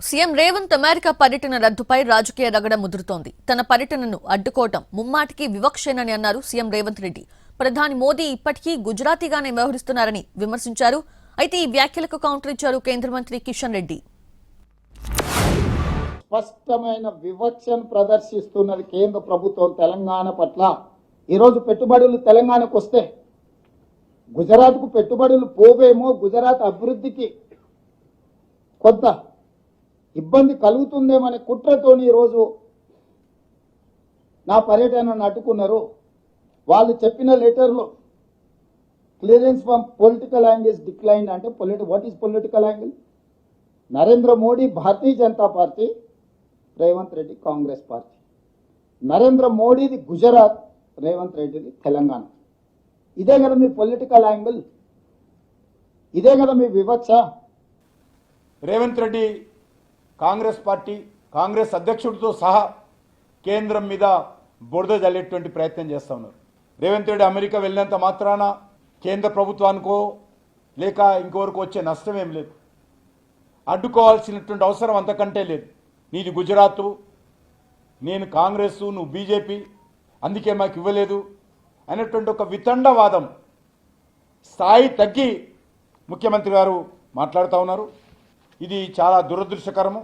CM Revanth America పర్యటన రద్దుపై రాజకీయ రగడ ముదురుతోంది. తన పర్యటనను అడ్డుకోవటం ముమ్మాటికి వివక్షేనని అన్నారు సీఎం రేవంత్ రెడ్డి. ప్రధాని మోదీ ఇప్పటికీ గుజరాతీగానే వ్యవహరిస్తున్నారని విమర్శించారు. అయితే ఈ వ్యాఖ్యలకు కౌంటర్ ఇచ్చారు కేంద్ర మంత్రి కిషన్ రెడ్డి. స్పష్టమైన వివక్షను ప్రదర్శిస్తున్నది కేంద్ర ప్రభుత్వం తెలంగాణ పట్ల. ఈరోజు పెట్టుబడులు తెలంగాణకు వస్తే గుజరాత్కు పెట్టుబడులు పోవేమో, గుజరాత్ అభివృద్ధికి కొంత ఇబ్బంది కలుగుతుందేమనే కుట్రతోని ఈరోజు నా పర్యటనను అడ్డుకున్నారు. వాళ్ళు చెప్పిన లెటర్లో clearance from political angle is decline అంటే what is political angle? Narendra Modi Bharatiya Janata party, Revanth Reddy Congress party. Narendra మోడీది గుజరాత్, రేవంత్ రెడ్డిది తెలంగాణ. ఇదే కదా మీ పొలిటికల్ యాంగిల్? ఇదే కదా మీ వివక్ష? రేవంత్ రెడ్డి కాంగ్రెస్ పార్టీ, కాంగ్రెస్ అధ్యక్షుడితో సహా కేంద్రం మీద బురద జల్లేటువంటి ప్రయత్నం చేస్తూ ఉన్నారు. రేవంత్ రెడ్డి అమెరికా వెళ్ళినంత మాత్రాన కేంద్ర ప్రభుత్వానికో లేక ఇంకొవరకు వచ్చే నష్టం ఏం లేదు. అడ్డుకోవాల్సినటువంటి అవసరం అంతకంటే లేదు. నీది గుజరాత్, నేను కాంగ్రెస్, నువ్వు బీజేపీ, అందుకే మాకు ఇవ్వలేదు అనేటువంటి ఒక వితండవాదం స్థాయి తగ్గి ముఖ్యమంత్రి గారు మాట్లాడుతూ ఉన్నారు. ఇది చాలా దురదృష్టకరము.